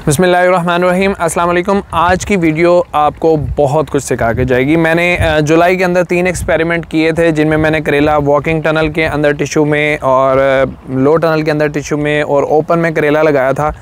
बिस्मिल्लाहिर्रहमानिर्रहीम। अस्सलाम वालेकुम। आज की वीडियो आपको बहुत कुछ सिखा के जाएगी। मैंने जुलाई के अंदर 3 एक्सपेरिमेंट किए थे, जिनमें मैंने करेला वॉकिंग टनल के अंदर टिश्यू में और लो टनल के अंदर टिश्यू में और ओपन में करेला लगाया था।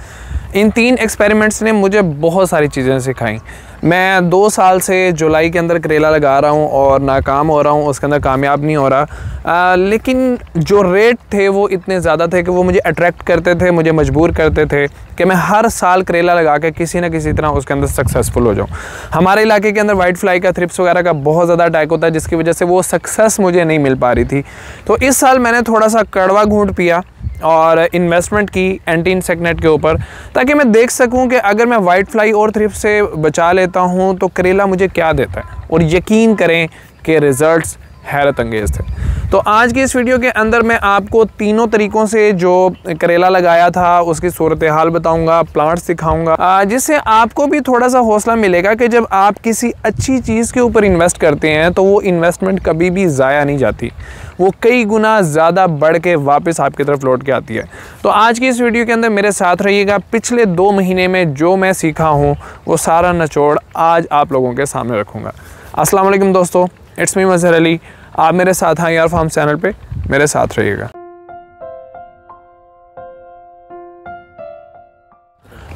इन 3 एक्सपेरिमेंट्स ने मुझे बहुत सारी चीज़ें सिखाई। मैं 2 साल से जुलाई के अंदर करेला लगा रहा हूँ और नाकाम हो रहा हूँ, उसके अंदर कामयाब नहीं हो रहा। लेकिन जो रेट थे वो इतने ज़्यादा थे कि वो मुझे अट्रैक्ट करते थे, मुझे मजबूर करते थे कि मैं हर साल करेला लगा के किसी न किसी तरह उसके अंदर सक्सेसफुल हो जाऊँ। हमारे इलाके के अंदर वाइट फ्लाई का, थ्रिप्स वगैरह का बहुत ज़्यादा अटैक होता है, जिसकी वजह से वो सक्सेस मुझे नहीं मिल पा रही थी। तो इस साल मैंने थोड़ा सा कड़वा घूंट पिया और इन्वेस्टमेंट की एंटी इंसेक्ट के ऊपर, ताकि मैं देख सकूं कि अगर मैं वाइट फ्लाई और थ्रिप्स से बचा लेता हूं तो करेला मुझे क्या देता है। और यकीन करें कि रिज़ल्ट्स हैरत अंगेज़ थे। तो आज की इस वीडियो के अंदर मैं आपको तीनों तरीक़ों से जो करेला लगाया था उसकी सूरत हाल बताऊंगा, प्लांट्स दिखाऊंगा, जिससे आपको भी थोड़ा सा हौसला मिलेगा कि जब आप किसी अच्छी चीज़ के ऊपर इन्वेस्ट करते हैं तो वो इन्वेस्टमेंट कभी भी ज़ाया नहीं जाती, वो कई गुना ज़्यादा बढ़ के वापस आपकी तरफ लौट के आती है। तो आज की इस वीडियो के अंदर मेरे साथ रहिएगा। पिछले 2 महीने में जो मैं सीखा हूँ वो सारा निचोड़ आज आप लोगों के सामने रखूँगा। अस्सलाम वालेकुम दोस्तों, इट्स मी मज़हर अली। आप मेरे साथ हैं यार फार्म चैनल पे, मेरे साथ रहिएगा।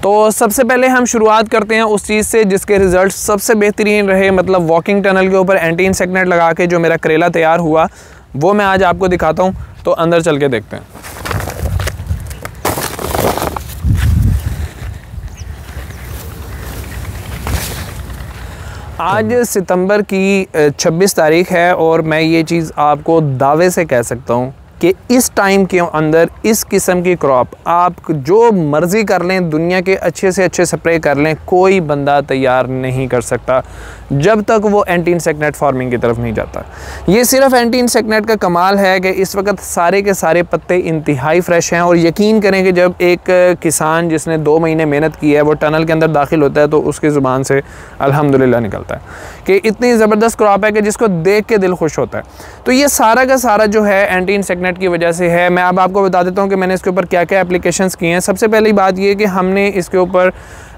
तो सबसे पहले हम शुरुआत करते हैं उस चीज़ से जिसके रिज़ल्ट सबसे बेहतरीन रहे, मतलब वॉकिंग टनल के ऊपर एंटी इंसेक्ट नेट लगा के जो मेरा करेला तैयार हुआ वो मैं आज आपको दिखाता हूँ। तो अंदर चल के देखते हैं। आज सितंबर की 26 तारीख है और मैं ये चीज़ आपको दावे से कह सकता हूँ कि इस टाइम के अंदर इस किस्म की क्रॉप आप जो मर्ज़ी कर लें, दुनिया के अच्छे से अच्छे स्प्रे कर लें, कोई बंदा तैयार नहीं कर सकता जब तक वो एंटी इंसेक्ट नेट फार्मिंग की तरफ नहीं जाता। ये सिर्फ एंटी इंसेक्ट नेट का कमाल है कि इस वक्त सारे के सारे पत्ते इंतहाई फ्रेश हैं। और यकीन करें कि जब एक किसान जिसने 2 महीने मेहनत की है वो टनल के अंदर दाखिल होता है तो उसकी ज़ुबान से अल्हम्दुलिल्लाह निकलता है कि इतनी ज़बरदस्त क्रॉप है कि जिसको देख के दिल खुश होता है। तो ये सारा का सारा जो है एंटी इंसेक्ट नेट की वजह से है। मैं अब आपको बता देता हूँ कि मैंने इसके ऊपर क्या क्या एप्लीकेशंस किए हैं। सबसे पहली बात ये कि हमने इसके ऊपर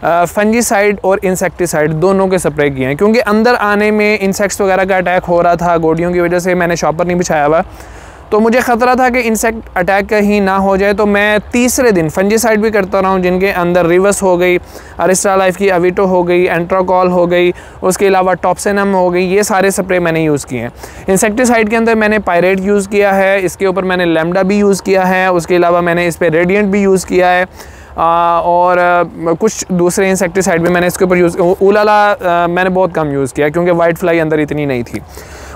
फंजीसाइड और इंसेक्टिसाइड दोनों के स्प्रे किए हैं, क्योंकि अंदर आने में इंसेक्ट्स वगैरह का अटैक हो रहा था। गोडियों की वजह से मैंने शॉपर नहीं बिछाया हुआ, तो मुझे ख़तरा था कि इंसेक्ट अटैक कहीं ना हो जाए। तो मैं तीसरे दिन फंजीसाइड भी करता रहा हूँ, जिनके अंदर रिवस हो गई, अरिस्टा लाइफ की अविटो हो गई, एंट्राकॉल हो गई, उसके अलावा टॉप्सेनम हो गई। ये सारे स्प्रे मैंने यूज़ किए हैं। इंसेक्टिसाइड के अंदर मैंने पायरेट यूज़ किया है, इसके ऊपर मैंने लैम्डा भी यूज़ किया है, उसके अलावा मैंने इस पर रेडिएंट भी यूज़ किया है और कुछ दूसरे इंसेक्टिसाइड भी मैंने इसके ऊपर यूज़। उलाला मैंने बहुत कम यूज़ किया क्योंकि वाइट फ्लाई अंदर इतनी नहीं थी।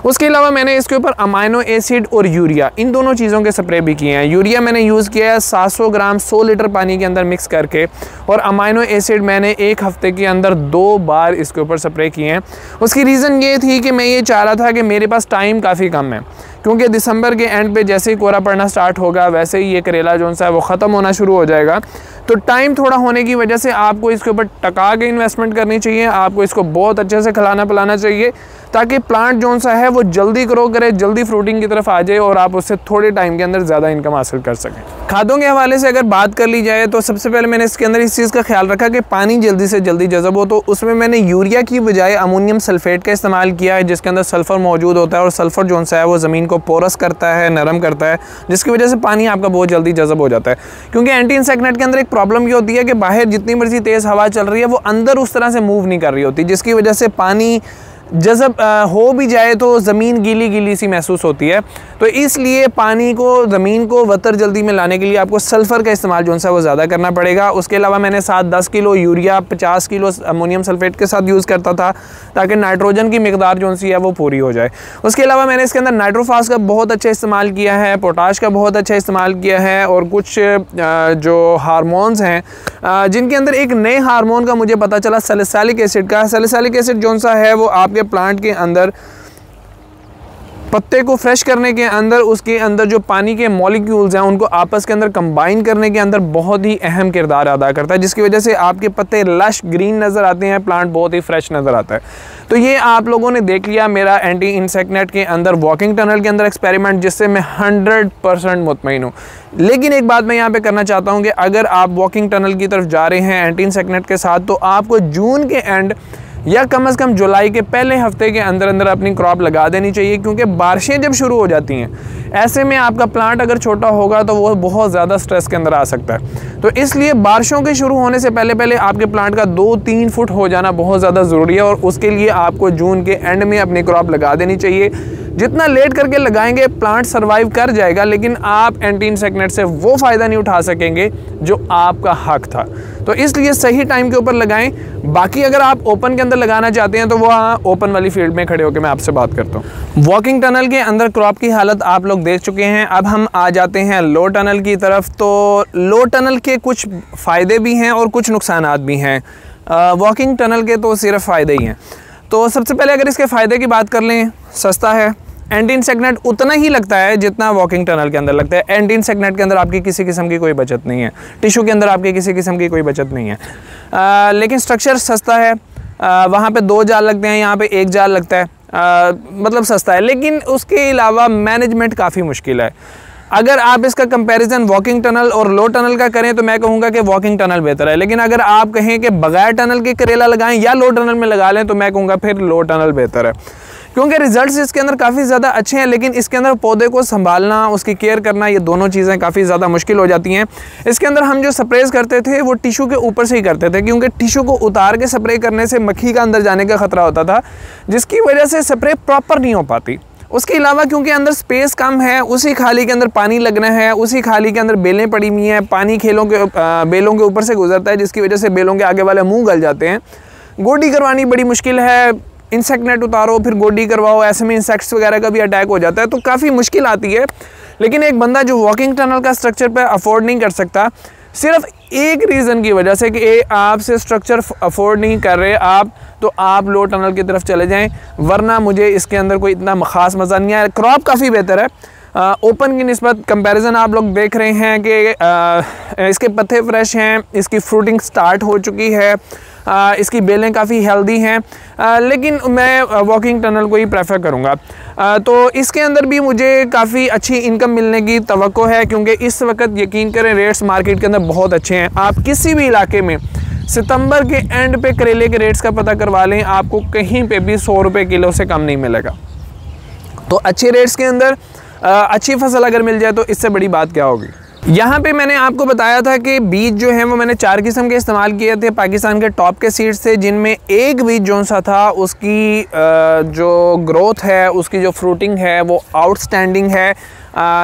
उसके अलावा मैंने इसके ऊपर अमाइनो एसिड और यूरिया, इन दोनों चीज़ों के स्प्रे भी किए हैं। यूरिया मैंने यूज़ किया है 700 ग्राम 100 लीटर पानी के अंदर मिक्स करके, और अमाइनो एसिड मैंने 1 हफ़्ते के अंदर 2 बार इसके ऊपर स्प्रे किए हैं। उसकी रीज़न ये थी कि मैं ये चाह रहा था कि मेरे पास टाइम काफ़ी कम है, क्योंकि दिसंबर के एंड पे जैसे ही कोहरा पड़ना स्टार्ट होगा वैसे ही ये करेला जो सा है वो ख़त्म होना शुरू हो जाएगा। तो टाइम थोड़ा होने की वजह से आपको इसके ऊपर टका के इन्वेस्टमेंट करनी चाहिए। आपको इसको बहुत अच्छे से खिलाना पिलाना चाहिए ताकि प्लांट जो सा है वो जल्दी ग्रो करे, जल्दी फ्रूटिंग की तरफ आ जाए और आप उससे थोड़े टाइम के अंदर ज़्यादा इनकम हासिल कर सकें। खादों के हवाले से अगर बात कर ली जाए तो सबसे पहले मैंने इसके अंदर इस चीज़ का ख्याल रखा कि पानी जल्दी से जल्दी जज़ब हो, तो उसमें मैंने यूरिया की बजाय अमोनियम सल्फेट का इस्तेमाल किया है, जिसके अंदर सल्फ़र मौजूद होता है और सल्फ़र जो सा है वो ज़मीन को पोरस करता है, नरम करता है, जिसकी वजह से पानी आपका बहुत जल्दी जज़ब हो जाता है। क्योंकि एंटी इंसेक्ट नेट के अंदर एक प्रॉब्लम ये होती है कि बाहर जितनी मर्जी तेज़ हवा चल रही है वो अंदर उस तरह से मूव नहीं कर रही होती, जिसकी वजह से पानी जज़ब हो भी जाए तो ज़मीन गीली गीली सी महसूस होती है। तो इसलिए पानी को, ज़मीन को वतर जल्दी में लाने के लिए आपको सल्फ़र का इस्तेमाल जो सा वो ज़्यादा करना पड़ेगा। उसके अलावा मैंने 7-10 kilo urea 50 kilo ammonium sulphate के साथ यूज़ करता था ताकि नाइट्रोजन की मिकदार जो सी है वो पूरी हो जाए। उसके अलावा मैंने इसके अंदर नाइट्रोफास का बहुत अच्छा इस्तेमाल किया है, पोटाश का बहुत अच्छा इस्तेमाल किया है, और कुछ जो हार्मोन्स हैं जिनके अंदर एक नए हार्मोन का मुझे पता चला, सैलिसिलिक एसिड का। सैलिसिलिक एसिड जो सा है वो आपके प्लांट के अंदर पत्ते को फ्रेश करने के अंदर, उसके अंदर जो पानी के मॉलिक्यूल्स हैं उनको आपस के अंदर कंबाइन करने के अंदर बहुत ही अहम किरदार अदा करता है, जिसकी वजह से आपके पत्ते लश ग्रीन नज़र आते हैं, प्लांट बहुत ही फ्रेश नज़र आता है। तो ये आप लोगों ने देख लिया मेरा एंटी इंसेक्ट नेट के अंदर वॉकिंग टनल के अंदर एक्सपेरिमेंट, जिससे मैं 100% मुतमईन हूँ। लेकिन एक बात मैं यहाँ पे करना चाहता हूँ कि अगर आप वॉकिंग टनल की तरफ जा रहे हैं एंटी इंसेक्ट नेट के साथ, तो आपको जून के एंड या कम से कम जुलाई के पहले हफ्ते के अंदर अंदर अपनी क्रॉप लगा देनी चाहिए, क्योंकि बारिशें जब शुरू हो जाती हैं ऐसे में आपका प्लांट अगर छोटा होगा तो वो बहुत ज़्यादा स्ट्रेस के अंदर आ सकता है। तो इसलिए बारिशों के शुरू होने से पहले पहले आपके प्लांट का 2-3 फुट हो जाना बहुत ज़्यादा ज़रूरी है, और उसके लिए आपको जून के एंड में अपनी क्रॉप लगा देनी चाहिए। जितना लेट करके लगाएंगे प्लांट सर्वाइव कर जाएगा, लेकिन आप एंटी इंसेक्ट नेट से वो फ़ायदा नहीं उठा सकेंगे जो आपका हक था। तो इसलिए सही टाइम के ऊपर लगाएं। बाकी अगर आप ओपन के अंदर लगाना चाहते हैं तो वो ओपन वाली फील्ड में खड़े होकर मैं आपसे बात करता हूँ। वॉकिंग टनल के अंदर क्रॉप की हालत आप लोग देख चुके हैं। अब हम आ जाते हैं लो टनल की तरफ। तो लो टनल के कुछ फ़ायदे भी हैं और कुछ नुकसानात भी हैं। वॉकिंग टनल के तो सिर्फ फ़ायदे ही हैं। तो सबसे पहले अगर इसके फ़ायदे की बात कर लें, सस्ता है। एंटी इंसेक्ट नेट उतना ही लगता है जितना वॉकिंग टनल के अंदर लगता है। एंटी इंसेक्ट नेट के अंदर आपकी किसी किस्म की कोई बचत नहीं है, टिश्यू के अंदर आपकी किसी किस्म की कोई बचत नहीं है। लेकिन स्ट्रक्चर सस्ता है। वहाँ पे 2 जाल लगते हैं, यहाँ पे 1 जाल लगता है। मतलब सस्ता है, लेकिन उसके अलावा मैनेजमेंट काफ़ी मुश्किल है। अगर आप इसका कंपैरिजन वॉकिंग टनल और लो टनल का करें तो मैं कहूँगा कि वॉकिंग टनल बेहतर है। लेकिन अगर आप कहें कि बगैर टनल के करेला लगाएं या लो टनल में लगा लें तो मैं कहूँगा फिर लो टनल बेहतर है, क्योंकि रिजल्ट्स इसके अंदर काफ़ी ज़्यादा अच्छे हैं। लेकिन इसके अंदर पौधे को संभालना, उसकी केयर करना, ये दोनों चीज़ें काफ़ी ज़्यादा मुश्किल हो जाती हैं। इसके अंदर हम जो स्प्रेज करते थे वो टिश्यू के ऊपर से ही करते थे, क्योंकि टिश्यू को उतार के स्प्रे करने से मक्खी का अंदर जाने का ख़तरा होता था, जिसकी वजह से स्प्रे प्रॉपर नहीं हो पाती। उसके अलावा क्योंकि अंदर स्पेस कम है, उसी खाली के अंदर पानी लगना है, उसी खाली के अंदर बेलें पड़ी हुई हैं, पानी बेलों के ऊपर से गुजरता है, जिसकी वजह से बेलों के आगे वाले मुँह गल जाते हैं। गोडी करवानी बड़ी मुश्किल है। इंसेक्ट नेट उतारो फिर गोडी करवाओ, ऐसे में इंसेक्ट्स वगैरह का भी अटैक हो जाता है, तो काफ़ी मुश्किल आती है। लेकिन एक बंदा जो वॉकिंग टनल का स्ट्रक्चर पे अफोर्ड नहीं कर सकता, सिर्फ एक रीज़न की वजह से कि आपसे स्ट्रक्चर अफोर्ड नहीं कर रहे आप, तो आप लो टनल की तरफ चले जाएं, वरना मुझे इसके अंदर कोई इतना ख़ास मज़ा नहीं आया। क्रॉप काफ़ी बेहतर है ओपन की निस्बत। कंपैरिजन आप लोग देख रहे हैं कि इसके पत्ते फ्रेश हैं, इसकी फ्रूटिंग स्टार्ट हो चुकी है, इसकी बेलें काफ़ी हेल्दी हैं। लेकिन मैं वॉकिंग टनल को ही प्रेफर करूँगा। तो इसके अंदर भी मुझे काफ़ी अच्छी इनकम मिलने की तवक्को है, क्योंकि इस वक्त यकीन करें रेट्स मार्केट के अंदर बहुत अच्छे हैं। आप किसी भी इलाके में सितंबर के एंड पे करेले के रेट्स का पता करवा लें, आपको कहीं पे भी 100 रुपये किलो से कम नहीं मिलेगा। तो अच्छे रेट्स के अंदर अच्छी फसल अगर मिल जाए तो इससे बड़ी बात क्या होगी। यहाँ पे मैंने आपको बताया था कि बीज जो है वो मैंने 4 किस्म के इस्तेमाल किए थे पाकिस्तान के टॉप के सीड्स थे, जिनमें एक बीज जो सा था उसकी जो ग्रोथ है, उसकी जो फ्रूटिंग है वो आउटस्टैंडिंग है।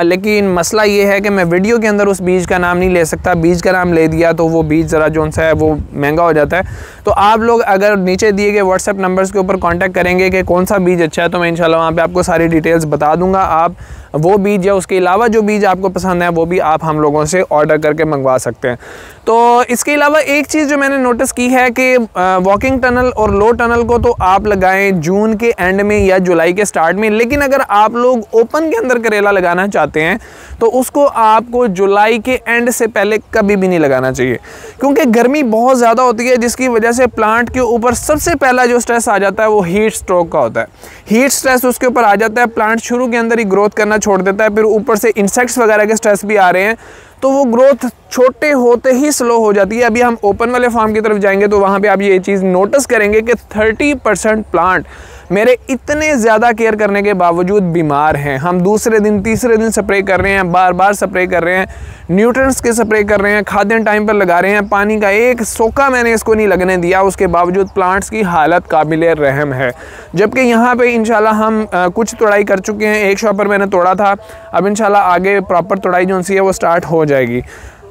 लेकिन मसला ये है कि मैं वीडियो के अंदर उस बीज का नाम नहीं ले सकता। बीज का नाम ले दिया तो वो बीज ज़रा जो सा है वो महंगा हो जाता है। तो आप लोग अगर नीचे दिए गए व्हाट्सएप नंबर्स के ऊपर कांटेक्ट करेंगे कि कौन सा बीज अच्छा है, तो मैं इंशाल्लाह वहाँ पे आपको सारी डिटेल्स बता दूंगा। आप वो बीज या उसके अलावा जो बीज आपको पसंद है वो भी आप हम लोगों से ऑर्डर करके मंगवा सकते हैं। तो इसके अलावा एक चीज़ जो मैंने नोटिस की है कि वॉकिंग टनल और लो टनल को तो आप लगाएं जून के एंड में या जुलाई के स्टार्ट में, लेकिन अगर आप लोग ओपन के अंदर करेला लगाना चाहते हैं तो उसको आपको जुलाई के एंड से पहले कभी भी नहीं लगाना चाहिए, क्योंकि गर्मी बहुत ज़्यादा होती है, जिसकी वजह से प्लांट के ऊपर सबसे पहला जो स्ट्रेस आ जाता है वो हीट स्ट्रोक का होता है। हीट स्ट्रेस उसके ऊपर आ जाता है, प्लांट शुरू के अंदर ही ग्रोथ करना छोड़ देता है, फिर ऊपर से इंसेक्ट्स वगैरह के स्ट्रेस भी आ रहे हैं, तो वो ग्रोथ छोटे होते ही स्लो हो जाती है। अभी हम ओपन वाले फार्म की तरफ जाएंगे तो वहाँ पे आप ये चीज़ नोटिस करेंगे कि 30% प्लांट मेरे इतने ज़्यादा केयर करने के बावजूद बीमार हैं। हम दूसरे दिन तीसरे दिन स्प्रे कर रहे हैं, बार बार स्प्रे कर रहे हैं, न्यूट्रिएंट्स के स्प्रे कर रहे हैं, खाद्यान्न टाइम पर लगा रहे हैं, पानी का एक सोका मैंने इसको नहीं लगने दिया, उसके बावजूद प्लांट्स की हालत काबिल रहम है। जबकि यहाँ पे इंशाल्लाह हम कुछ तोड़ाई कर चुके हैं। एक शॉपर मैंने तोड़ा था, अब इंशाल्लाह आगे प्रॉपर तोड़ाई जो सी है वो स्टार्ट हो जाएगी।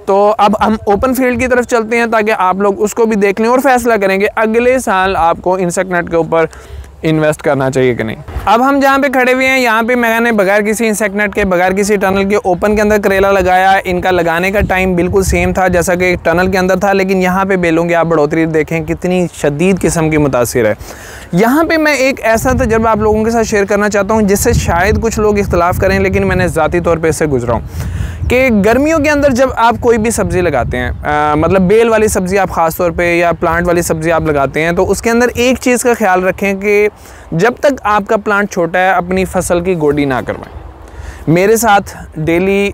तो अब हम ओपन फील्ड की तरफ चलते हैं ताकि आप लोग उसको भी देख लें और फैसला करेंगे अगले साल आपको इंसेक्ट नेट के ऊपर इन्वेस्ट करना चाहिए कि नहीं। अब हम जहाँ पे खड़े हुए हैं यहाँ पे मैंने बगैर किसी इंसेक्ट नेट के, बगैर किसी टनल के ओपन के अंदर करेला लगाया। इनका लगाने का टाइम बिल्कुल सेम था जैसा कि टनल के अंदर था, लेकिन यहाँ पे बेलों की आप बढ़ोतरी देखें कितनी शदीद किस्म की मुतासिर है। यहाँ पे मैं एक ऐसा तजर्बा आप लोगों के साथ शेयर करना चाहता हूँ जिससे शायद कुछ लोग इख्तलाफ करें, लेकिन मैंने ज़ाती तौर पर इससे गुजरा हूँ कि गर्मियों के अंदर जब आप कोई भी सब्ज़ी लगाते हैं, मतलब बेल वाली सब्ज़ी आप ख़ास तौर पे या प्लांट वाली सब्ज़ी आप लगाते हैं, तो उसके अंदर एक चीज़ का ख्याल रखें कि जब तक आपका प्लांट छोटा है अपनी फसल की गोडी ना करवाएं। मेरे साथ डेली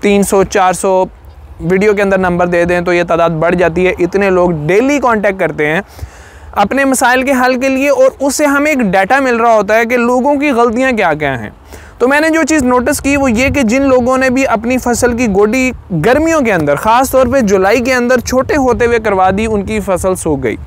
300-400 वीडियो के अंदर नंबर दे दें तो ये तादाद बढ़ जाती है। इतने लोग डेली कांटेक्ट करते हैं अपने मसाइल के हल के लिए, और उससे हमें एक डाटा मिल रहा होता है कि लोगों की गलतियाँ क्या क्या हैं। तो मैंने जो चीज़ नोटिस की वो ये कि जिन लोगों ने भी अपनी फसल की गोडी गर्मियों के अंदर, ख़ास तौर पे जुलाई के अंदर छोटे होते हुए करवा दी, उनकी फसल सूख गई।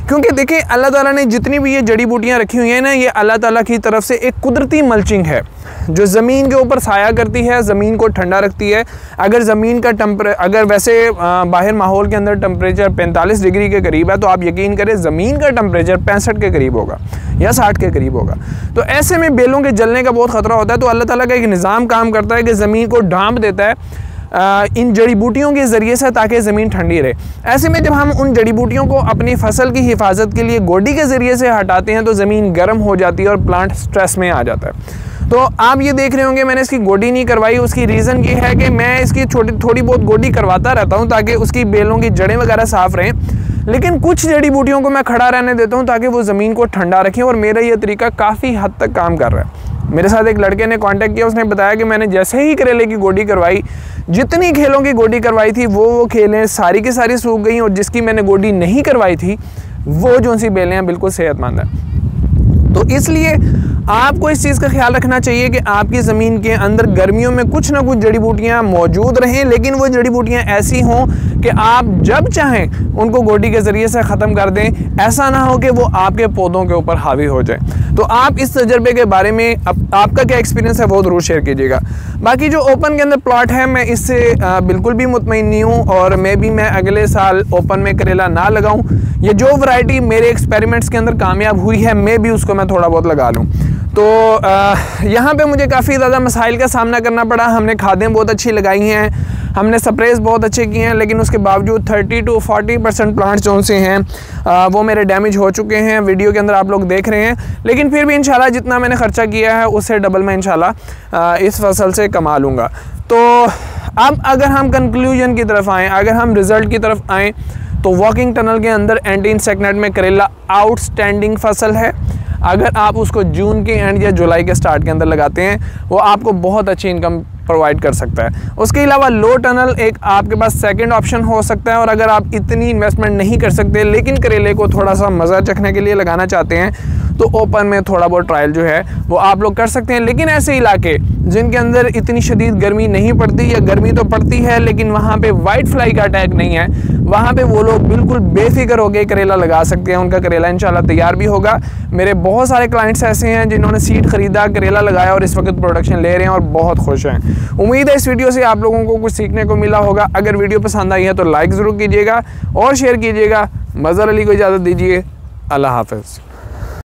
क्योंकि देखिए अल्लाह ताला ने जितनी भी ये जड़ी बूटियाँ रखी हुई हैं ना, ये अल्लाह ताला की तरफ से एक कुदरती मल्चिंग है जो ज़मीन के ऊपर साया करती है, ज़मीन को ठंडा रखती है। अगर ज़मीन का अगर वैसे बाहर माहौल के अंदर टेम्परेचर 45 डिग्री के करीब है, तो आप यकीन करें ज़मीन का टेम्परेचर 65 के करीब होगा या 60 के करीब होगा। तो ऐसे में बेलों के जलने का बहुत ख़तरा होता है। तो अल्लाह ताला का एक निज़ाम काम करता है कि ज़मीन को ढांप देता है इन जड़ी बूटियों के ज़रिए से, ताकि ज़मीन ठंडी रहे। ऐसे में जब हम उन जड़ी बूटियों को अपनी फसल की हिफाजत के लिए गोडी के ज़रिए से हटाते हैं तो ज़मीन गर्म हो जाती है और प्लांट स्ट्रेस में आ जाता है। तो आप ये देख रहे होंगे मैंने इसकी गोडी नहीं करवाई। उसकी रीज़न ये है कि मैं इसकी थोड़ी बहुत गोडी करवाता रहता हूँ ताकि उसकी बेलों की जड़ें वगैरह साफ़ रहें, लेकिन कुछ जड़ी बूटियों को मैं खड़ा रहने देता हूँ ताकि वो ज़मीन को ठंडा रखें, और मेरा ये तरीका काफ़ी हद तक काम कर रहा है। मेरे साथ एक लड़के ने कांटेक्ट किया, उसने बताया कि मैंने जैसे ही करेले की गोडी करवाई, जितनी खेलों की गोडी करवाई थी वो खेलें सारी की सारी सूख गई, और जिसकी मैंने गोडी नहीं करवाई थी वो जो सी बेलें हैं बिल्कुल सेहतमंद है। तो इसलिए आपको इस चीज़ का ख्याल रखना चाहिए कि आपकी ज़मीन के अंदर गर्मियों में कुछ ना कुछ जड़ी बूटियाँ मौजूद रहें, लेकिन वो जड़ी बूटियाँ ऐसी हों कि आप जब चाहें उनको गोडी के ज़रिए से ख़त्म कर दें। ऐसा ना हो कि वो आपके पौधों के ऊपर हावी हो जाए। तो आप इस तजर्बे के बारे में आपका क्या एक्सपीरियंस है वो ज़रूर शेयर कीजिएगा। बाकी जो ओपन के अंदर प्लॉट है, मैं इससे बिल्कुल भी मुतमईन नहीं हूँ, और मैं अगले साल ओपन में करेला ना लगाऊँ। ये जो वैरायटी मेरे एक्सपेरिमेंट्स के अंदर कामयाब हुई है, उसको मैं थोड़ा बहुत लगा लूँ। तो यहाँ पे मुझे काफ़ी ज़्यादा मसाइल का सामना करना पड़ा। हमने खादें बहुत अच्छी लगाई हैं, हमने स्प्रेज बहुत अच्छे किए हैं, लेकिन उसके बावजूद 30 to 40% प्लांट्स जो से हैं वो मेरे डैमेज हो चुके हैं। वीडियो के अंदर आप लोग देख रहे हैं, लेकिन फिर भी इंशाल्लाह जितना मैंने ख़र्चा किया है उससे डबल मैं इंशाल्लाह इस फसल से कमा लूँगा। तो अब अगर हम कंक्लूजन की तरफ आएँ, अगर हम रिज़ल्ट की तरफ आएँ, तो वॉकिंग टनल के अंदर एंटी इंसेक्ट नेट में करेला आउटस्टैंडिंग फसल है। अगर आप उसको जून के एंड या जुलाई के स्टार्ट के अंदर लगाते हैं, वो आपको बहुत अच्छी इनकम प्रोवाइड कर सकता है। उसके अलावा लो टनल एक आपके पास सेकंड ऑप्शन हो सकता है, और अगर आप इतनी इन्वेस्टमेंट नहीं कर सकते लेकिन करेले को थोड़ा सा मज़ा चखने के लिए लगाना चाहते हैं, तो ओपन में थोड़ा बहुत ट्रायल जो है वो आप लोग कर सकते हैं। लेकिन ऐसे इलाके जिनके अंदर इतनी शदीद गर्मी नहीं पड़ती, या गर्मी तो पड़ती है लेकिन वहाँ पे वाइट फ्लाई का अटैक नहीं है, वहाँ पे वो लोग बिल्कुल बेफिक्र हो गए करेला लगा सकते हैं। उनका करेला इंशाल्लाह तैयार भी होगा। मेरे बहुत सारे क्लाइंट्स ऐसे हैं जिन्होंने सीड खरीदा, करेला लगाया और इस वक्त प्रोडक्शन ले रहे हैं और बहुत खुश हैं। उम्मीद है इस वीडियो से आप लोगों को कुछ सीखने को मिला होगा। अगर वीडियो पसंद आई है तो लाइक ज़रूर कीजिएगा और शेयर कीजिएगा। मज़हर अली को इजाज़त दीजिए। अल्लाह हाफ़िज़।